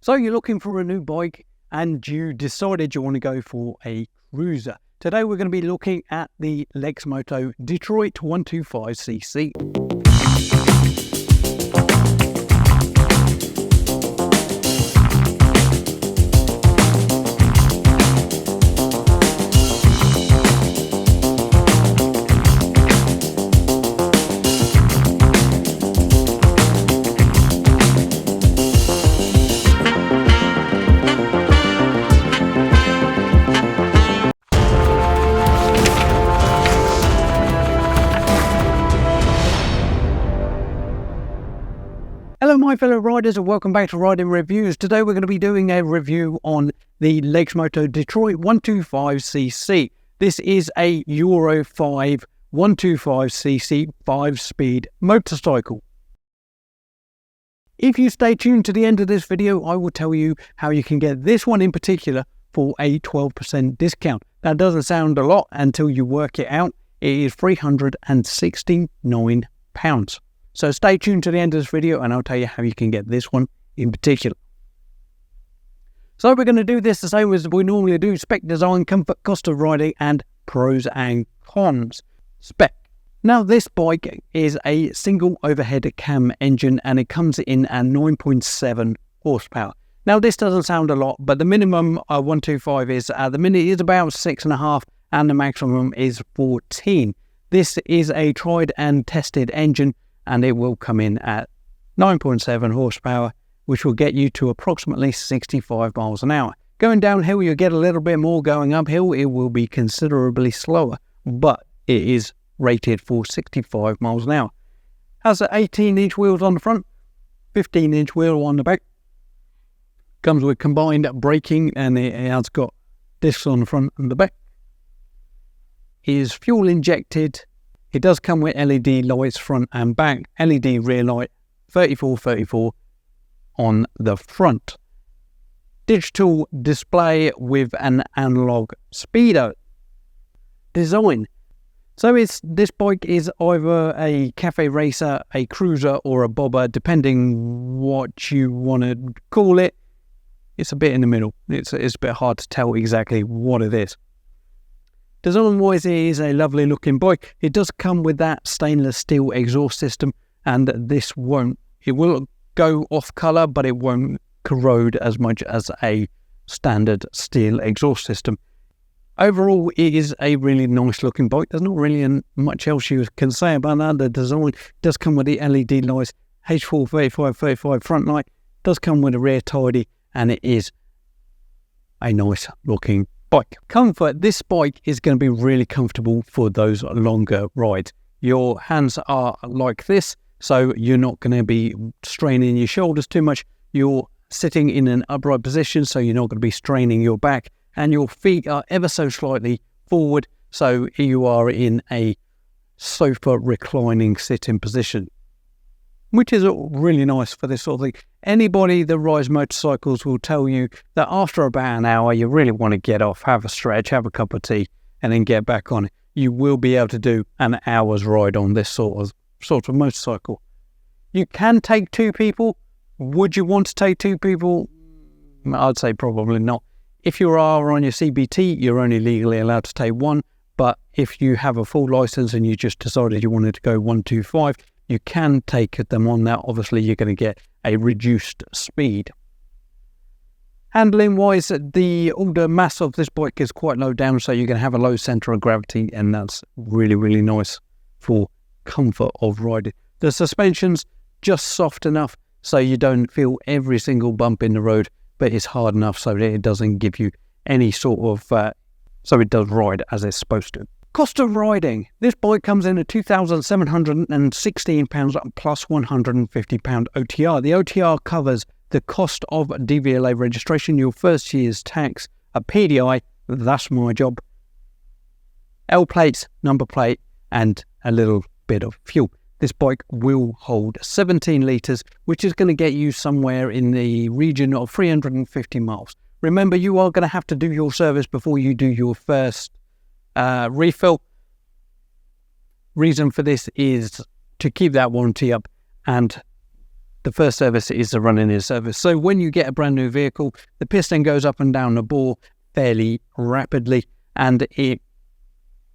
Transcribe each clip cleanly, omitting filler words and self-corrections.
So you're looking for a new bike and you decided you want to go for a cruiser. Today we're going to be looking at the Lexmoto Detroit 125cc. Hello my fellow riders and welcome back to Riding Reviews. Today we're going to be doing a review on the Lexmoto Detroit 125cc. This is a Euro 5 125cc 5-speed motorcycle. If you stay tuned to the end of this video, I will tell you how you can get this one in particular for a 12% discount. That doesn't sound a lot until you work it out. It is £369. So stay tuned to the end of this video and I'll tell you how you can get this one in particular. So we're going to do this the same as we normally do: spec, design, comfort, cost of riding and pros and cons. Spec. Now this bike is a single overhead cam engine and it comes in at 9.7 horsepower. Now this doesn't sound a lot, but the minimum 125 is at the minute is about 6.5 and the maximum is 14. This is a tried and tested engine, and it will come in at 9.7 horsepower, which will get you to approximately 65 miles an hour. Going downhill, you'll get a little bit more. Going uphill, it will be considerably slower, but it is rated for 65 miles an hour. Has 18-inch wheels on the front, 15-inch wheel on the back. Comes with combined braking, and it has got discs on the front and the back. Is fuel injected. It does come with LED lights front and back, LED rear light, 34 on the front. Digital display with an analog speedo. Design. So this bike is either a cafe racer, a cruiser or a bobber, depending what you want to call it. It's a bit in the middle. It's a bit hard to tell exactly what it is. Design-wise, it is a lovely looking bike. It does come with that stainless steel exhaust system, and this won't. It will go off colour, but it won't corrode as much as a standard steel exhaust system. Overall, it is a really nice looking bike. There's not really much else you can say about that. The design does come with the LED lights, H4 35 front light, does come with a rear tidy, and it is a nice looking bike. Comfort. This bike is going to be really comfortable for those longer rides. Your hands are like this, so you're not going to be straining your shoulders too much. You're sitting in an upright position, so you're not going to be straining your back, and your feet are ever so slightly forward, so you are in a sofa reclining sitting position, which is really nice for this sort of thing. Anybody that rides motorcycles will tell you that after about an hour, you really want to get off, have a stretch, have a cup of tea, and then get back on it. You will be able to do an hour's ride on this sort of motorcycle. You can take two people. Would you want to take two people? I'd say probably not. If you are on your CBT, you're only legally allowed to take one. But if you have a full license and you just decided you wanted to go 125, you can take them on that. Obviously, you're going to get a reduced speed. Handling wise, all the mass of this bike is quite low down, so you're going to have a low center of gravity, and that's really, really nice for comfort of riding. The suspension's just soft enough so you don't feel every single bump in the road, but it's hard enough so that it doesn't give you any sort of, so it does ride as it's supposed to. Cost of riding. This bike comes in at £2,716 plus £150 OTR. The OTR covers the cost of DVLA registration, your first year's tax, a PDI, that's my job, L plates, number plate, and a little bit of fuel. This bike will hold 17 litres, which is going to get you somewhere in the region of 350 miles. Remember, you are going to have to do your service before you do your first refill. Reason for this is to keep that warranty up, and the first service is the run-in service. So when you get a brand new vehicle, the piston goes up and down the bore fairly rapidly, and it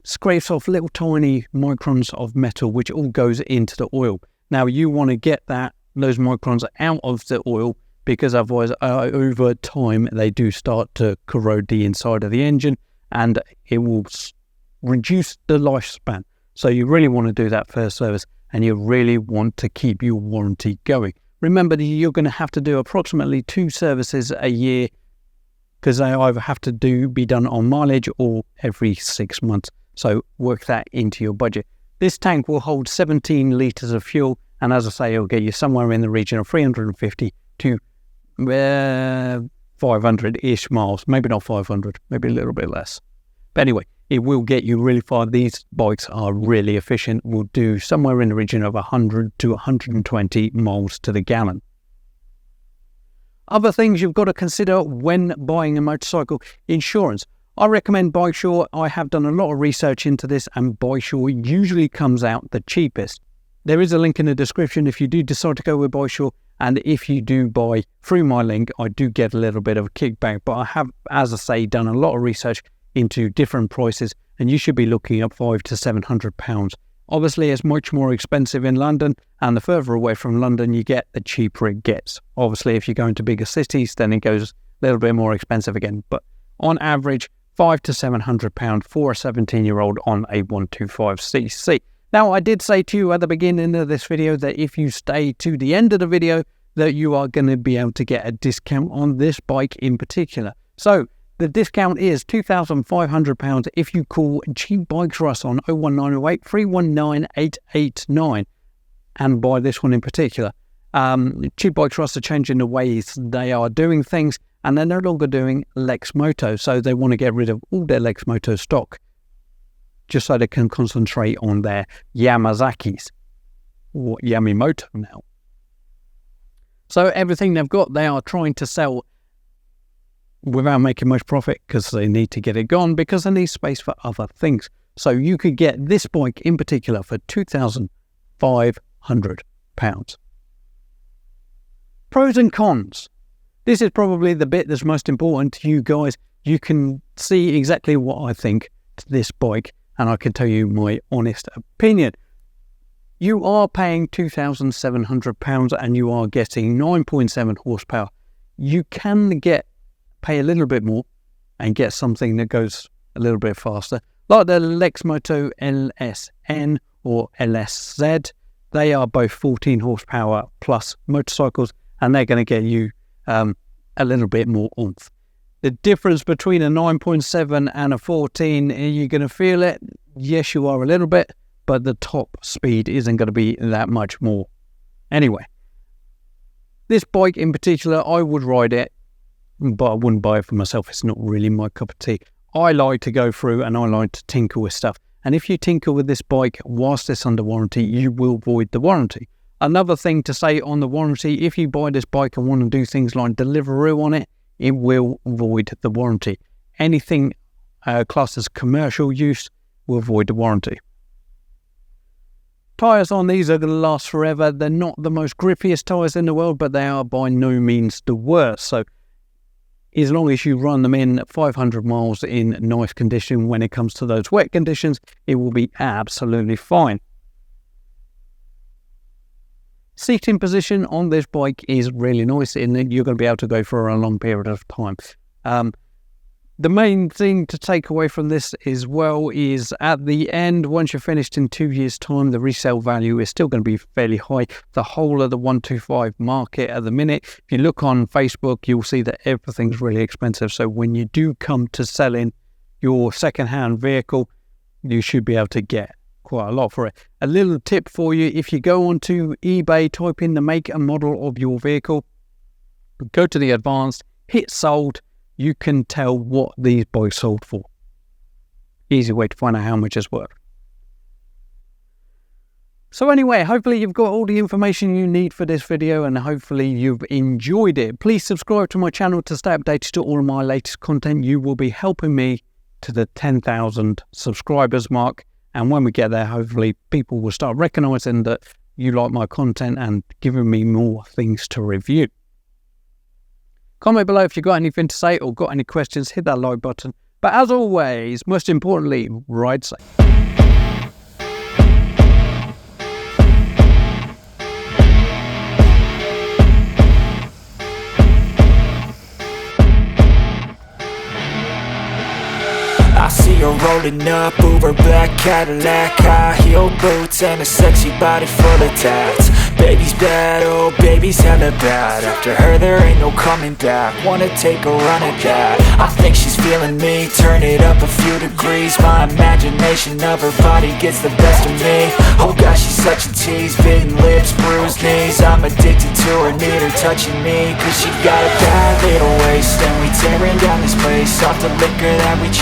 scrapes off little tiny microns of metal, which all goes into the oil. Now you want to get those microns out of the oil, because otherwise over time they do start to corrode the inside of the engine, and it will reduce the lifespan. So you really want to do that first service, and you really want to keep your warranty going. Remember that you're going to have to do approximately 2 services a year, because they either have to be done on mileage or every 6 months. So work that into your budget. This tank will hold 17 litres of fuel, and as I say, it'll get you somewhere in the region of 350 to 500-ish miles. Maybe not 500, maybe a little bit less. But anyway, it will get you really far. These bikes are really efficient. Will do somewhere in the region of 100 to 120 miles to the gallon. Other things you've got to consider when buying a motorcycle: insurance. I recommend Bikesure. I have done a lot of research into this, and Bikesure usually comes out the cheapest. There is a link in the description if you do decide to go with Bikesure, and if you do buy through my link, I do get a little bit of a kickback. But I have, as I say, done a lot of research into different prices, and you should be looking at £500 to £700. Obviously, it's much more expensive in London, and the further away from London you get, the cheaper it gets. Obviously, if you go into bigger cities, then it goes a little bit more expensive again. But on average, £500 to £700 for a 17-year-old on a 125cc. Now, I did say to you at the beginning of this video that if you stay to the end of the video, that you are going to be able to get a discount on this bike in particular. So the discount is £2,500 if you call Cheap Bikes Rus on 01908 319 889 and buy this one in particular. Cheap Bikes Rus are changing the ways they are doing things, and they're no longer doing Lex Moto, so they want to get rid of all their Lex Moto stock, just so they can concentrate on their Yamazakis, or Yamamoto now. So everything they've got, they are trying to sell without making much profit, because they need to get it gone, because they need space for other things. So you could get this bike in particular for £2,500. Pros and cons. This is probably the bit that's most important to you guys. You can see exactly what I think to this bike, and I can tell you my honest opinion. You are paying £2,700 and you are getting 9.7 horsepower. You can pay a little bit more and get something that goes a little bit faster, like the Lex Moto LSN or LSZ. They are both 14 horsepower plus motorcycles, and they're going to get you a little bit more oomph. The difference between a 9.7 and a 14, are you going to feel it? Yes, you are a little bit, but the top speed isn't going to be that much more. Anyway, this bike in particular, I would ride it, but I wouldn't buy it for myself. It's not really my cup of tea. I like to go through and I like to tinker with stuff. And if you tinker with this bike whilst it's under warranty, you will void the warranty. Another thing to say on the warranty, if you buy this bike and want to do things like Deliveroo on it, it will void the warranty. Anything classed as commercial use will void the warranty. Tyres on these are going to last forever. They're not the most grippiest tyres in the world, but they are by no means the worst. So as long as you run them in 500 miles in nice condition, when it comes to those wet conditions, it will be absolutely fine. Seating position on this bike is really nice, in that you're going to be able to go for a long period of time. The main thing to take away from this as well is at the end, once you're finished in 2 years' time, the resale value is still going to be fairly high. The whole of the 125 market at the minute, if you look on Facebook, you'll see that everything's really expensive. So when you do come to selling your second-hand vehicle, you should be able to get quite a lot for it. A little tip for you: if you go onto eBay, type in the make and model of your vehicle, go to the advanced, hit sold, you can tell what these bikes sold for. Easy way to find out how much it's worth. So anyway, hopefully you've got all the information you need for this video, and hopefully you've enjoyed it. Please subscribe to my channel to stay updated to all of my latest content. You will be helping me to the 10,000 subscribers mark. And when we get there, hopefully people will start recognising that you like my content and giving me more things to review. Comment below if you've got anything to say or got any questions. Hit that like button. But as always, most importantly, ride safe. I see her rolling up, Uber black Cadillac, high heel boots and a sexy body full of tats. Baby's bad, oh baby's hella bad. After her there ain't no coming back. Wanna take a run at that. I think she's feeling me, turn it up a few degrees. My imagination of her body gets the best of me. Oh gosh, she's such a tease, bitten lips, bruised knees. I'm addicted to her, need her touching me. Cause she got a bad little waist, and we tearing down this place off the liquor that we chase.